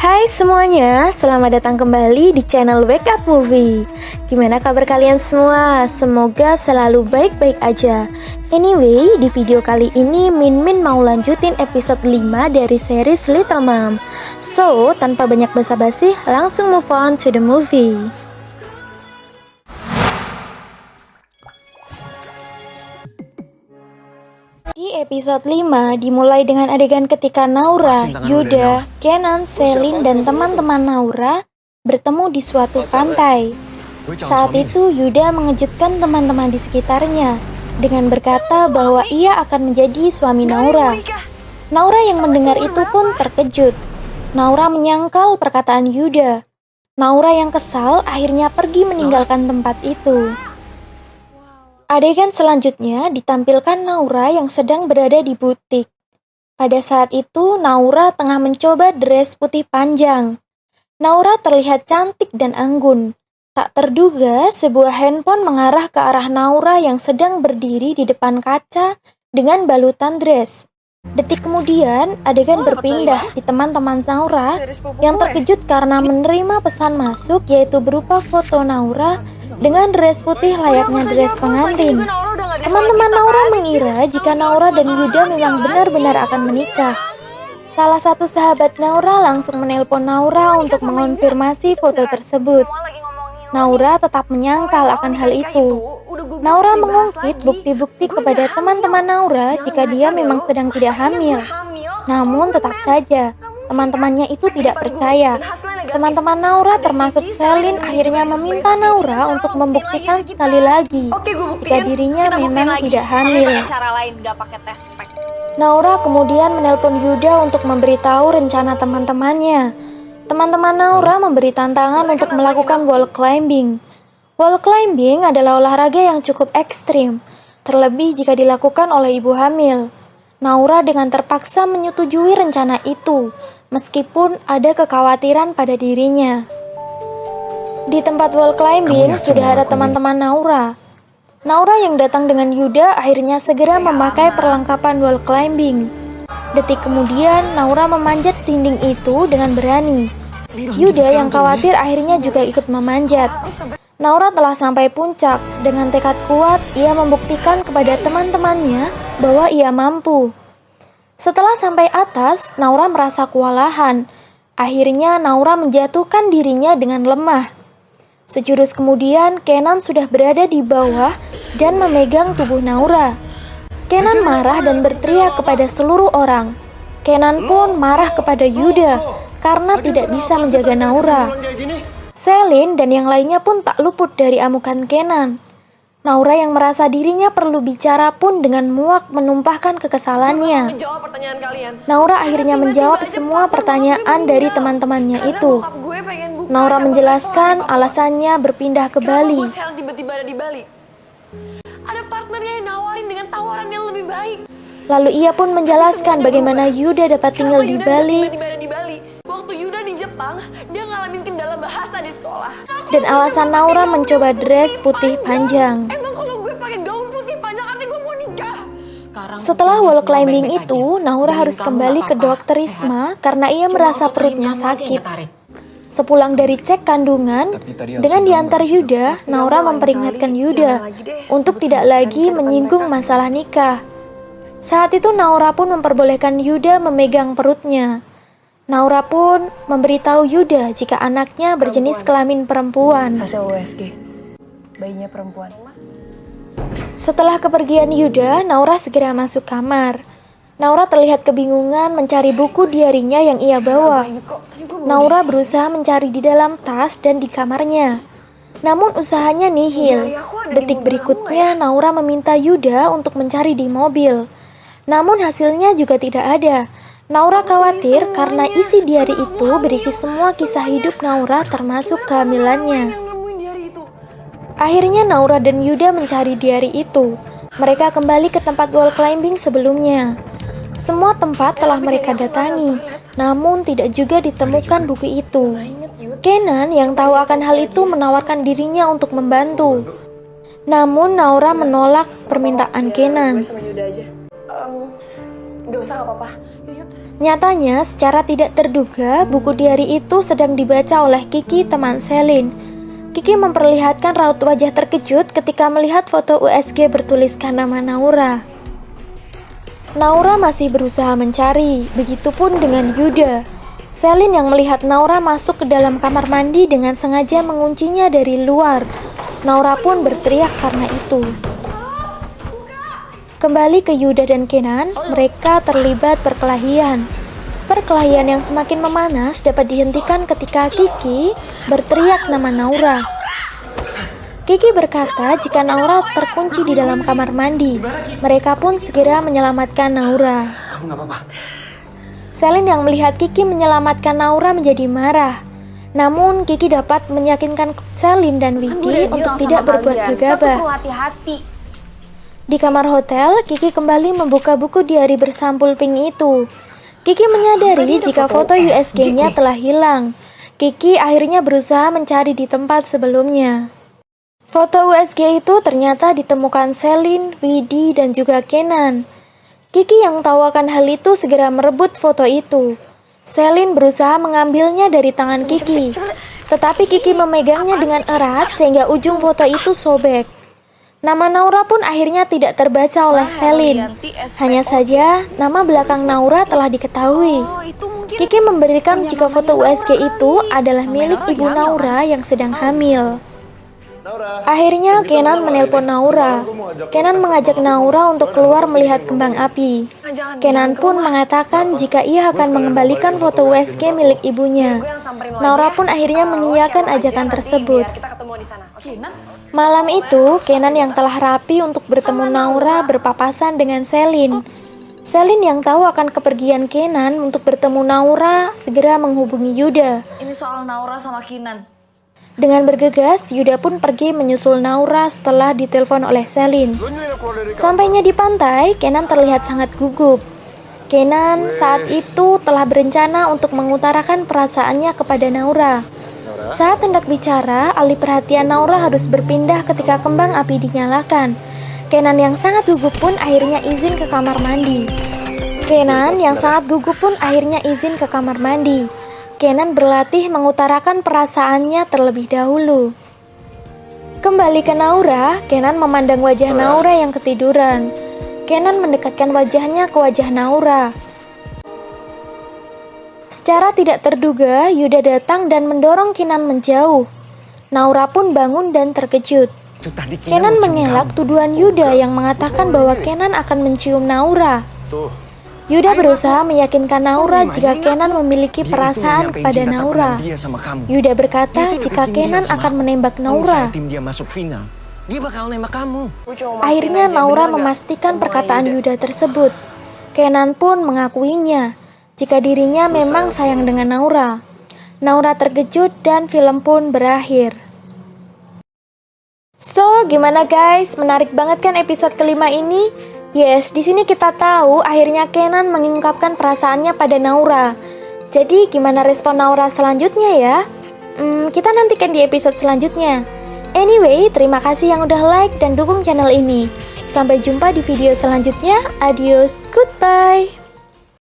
Hai semuanya, selamat datang kembali di channel Wake Up Movie. Gimana kabar kalian semua? Semoga selalu baik-baik aja. Anyway, di video kali ini Min mau lanjutin episode 5 dari series Little Mom. So, tanpa banyak basa-basi, langsung move on to the movie. Di episode 5 dimulai dengan adegan ketika Naura, Yuda, Kenan, Selin, dan teman-teman Naura bertemu di suatu pantai. Saat itu Yuda mengejutkan teman-teman di sekitarnya dengan berkata bahwa ia akan menjadi suami Naura. Naura yang mendengar itu pun terkejut. Naura menyangkal perkataan Yuda. Naura yang kesal akhirnya pergi meninggalkan tempat itu. Adegan selanjutnya ditampilkan Naura yang sedang berada di butik. Pada saat itu, Naura tengah mencoba dress putih panjang. Naura terlihat cantik dan anggun. Tak terduga, sebuah handphone mengarah ke arah Naura yang sedang berdiri di depan kaca dengan balutan dress. Detik kemudian, adegan berpindah di teman-teman Naura yang terkejut karena menerima pesan masuk yaitu berupa foto Naura dengan dress putih layaknya dress pengantin. Teman-teman Naura mengira jika Naura dan Yuda memang benar-benar akan menikah. Salah satu sahabat Naura langsung menelpon Naura untuk mengonfirmasi foto tersebut. Naura tetap menyangkal akan hal itu. Naura mengungkit bukti-bukti kepada teman-teman Naura jika dia memang sedang tidak hamil. Namun tetap saja, teman-temannya itu tidak percaya. Teman-teman Naura termasuk Selin akhirnya meminta Naura untuk membuktikan sekali lagi jika dirinya memang tidak hamil. Naura kemudian menelpon Yuda untuk memberitahu rencana teman-temannya. Teman-teman Naura memberi tantangan untuk melakukan wall climbing. Wall climbing adalah olahraga yang cukup ekstrim, terlebih jika dilakukan oleh ibu hamil. Naura dengan terpaksa menyetujui rencana itu, meskipun ada kekhawatiran pada dirinya. Di tempat wall climbing sudah ada teman-teman Naura. Naura yang datang dengan Yuda akhirnya segera memakai perlengkapan wall climbing. Detik kemudian, Naura memanjat dinding itu dengan berani. Yuda yang khawatir akhirnya juga ikut memanjat. Naura telah sampai puncak. Dengan tekad kuat, ia membuktikan kepada teman-temannya bahwa ia mampu. Setelah sampai atas, Naura merasa kewalahan. Akhirnya Naura menjatuhkan dirinya dengan lemah. Sejurus kemudian, Kenan sudah berada di bawah dan memegang tubuh Naura. Kenan marah dan berteriak kepada seluruh orang. Kenan pun marah kepada Yuda karena tidak bisa menjaga Naura. Selin dan yang lainnya pun tak luput dari amukan Kenan. Naura yang merasa dirinya perlu bicara pun dengan muak menumpahkan kekesalannya. Naura akhirnya menjawab semua pertanyaan dari teman-temannya itu. Naura menjelaskan alasannya berpindah ke Bali. Ada partnernya yang nawarin dengan tawaran yang lebih baik. Lalu ia pun menjelaskan bagaimana Yuda dapat tinggal di Bali. Waktu Yuda di Jepang, dia ngalamin kendala bahasa di sekolah. Dan alasan Naura mencoba dress putih panjang. Emang kalau gue pakai gaun putih panjang artinya gue mau nikah. Setelah wall climbing itu, Naura harus kembali ke dokter Risma karena ia merasa perutnya sakit. Sepulang dari cek kandungan, dengan diantar Yuda, Naura memperingatkan Yuda untuk tidak lagi menyinggung masalah nikah. Saat itu Naura pun memperbolehkan Yuda memegang perutnya. Naura pun memberitahu Yuda jika anaknya berjenis kelamin perempuan. Hasil USG, bayinya perempuan. Setelah kepergian Yuda, Naura segera masuk kamar. Naura terlihat kebingungan mencari buku diarinya yang ia bawa. Naura berusaha mencari di dalam tas dan di kamarnya. Namun usahanya nihil. Detik berikutnya Naura meminta Yuda untuk mencari di mobil. Namun hasilnya juga tidak ada. Naura khawatir karena isi diari itu berisi semua kisah hidup Naura termasuk kehamilannya. Akhirnya Naura dan Yuda mencari diari itu. Mereka kembali ke tempat wall climbing sebelumnya. Semua tempat telah mereka datangi, namun tidak juga ditemukan buku itu. Kenan yang tahu akan hal itu menawarkan dirinya untuk membantu. Namun Naura menolak permintaan Kenan. Gak usah, gak apa-apa. Yuyut. Nyatanya, secara tidak terduga, buku diari itu sedang dibaca oleh Kiki, teman Selin. Kiki memperlihatkan raut wajah terkejut ketika melihat foto USG bertuliskan nama Naura. Naura masih berusaha mencari, begitupun dengan Yuda. Selin yang melihat Naura masuk ke dalam kamar mandi dengan sengaja menguncinya dari luar. Naura pun berteriak karena itu. Kembali ke Yuda dan Kenan, mereka terlibat perkelahian. Perkelahian yang semakin memanas dapat dihentikan ketika Kiki berteriak nama Naura. Kiki berkata jika Naura terkunci di dalam kamar mandi. Mereka pun segera menyelamatkan Naura. Kamu nggak apa-apa? Selin yang melihat Kiki menyelamatkan Naura menjadi marah. Namun Kiki dapat meyakinkan Selin dan Widi untuk tidak berbuat gegabah. Hati-hati. Di kamar hotel, Kiki kembali membuka buku diari bersampul pink itu. Kiki menyadari jika foto USG-nya telah hilang. Kiki akhirnya berusaha mencari di tempat sebelumnya. Foto USG itu ternyata ditemukan Selin, Widi, dan juga Kenan. Kiki yang tahu akan hal itu segera merebut foto itu. Selin berusaha mengambilnya dari tangan Kiki, tetapi Kiki memegangnya dengan erat sehingga ujung foto itu sobek. Nama Naura pun akhirnya tidak terbaca oleh Selin. Hanya saja, nama belakang Naura telah diketahui. Kiki memberikan jika foto USG itu adalah milik ibu Naura yang sedang hamil. Akhirnya Kenan menelpon Naura. Kenan mengajak Naura untuk keluar melihat kembang api. Kenan pun mengatakan jika ia akan mengembalikan foto USG milik ibunya. Naura pun akhirnya mengiyakan ajakan tersebut. Malam itu, Kenan yang telah rapi untuk bertemu Naura berpapasan dengan Selin. Selin yang tahu akan kepergian Kenan untuk bertemu Naura segera menghubungi Yuda. Ini soal Naura sama Kinan. Dengan bergegas, Yuda pun pergi menyusul Naura setelah ditelepon oleh Selin. Sampainya di pantai, Kenan terlihat sangat gugup. Kenan saat itu telah berencana untuk mengutarakan perasaannya kepada Naura. Saat hendak bicara, alih perhatian Naura harus berpindah ketika kembang api dinyalakan. Kenan yang sangat gugup pun akhirnya izin ke kamar mandi. Kenan berlatih mengutarakan perasaannya terlebih dahulu. Kembali ke Naura, Kenan memandang wajah Naura yang ketiduran. Kenan mendekatkan wajahnya ke wajah Naura. Secara tidak terduga, Yuda datang dan mendorong Kenan menjauh. Naura pun bangun dan terkejut. Kenan mengelak tuduhan Yuda yang mengatakan bahwa Kenan akan mencium Naura. Yuda berusaha meyakinkan Naura jika Kenan memiliki perasaan kepada Naura. Yuda berkata jika Kenan akan menembak Naura. Dia bakal nembak kamu. Akhirnya Naura memastikan perkataan Yuda tersebut. Kenan pun mengakuinya jika dirinya memang sayang dengan Naura. Naura terkejut dan film pun berakhir. So, gimana guys? Menarik banget kan episode kelima ini? Yes, di sini kita tahu akhirnya Kenan mengungkapkan perasaannya pada Naura. Jadi, gimana respon Naura selanjutnya ya? Kita nantikan di episode selanjutnya. Anyway, terima kasih yang udah like dan dukung channel ini. Sampai jumpa di video selanjutnya. Adios, goodbye.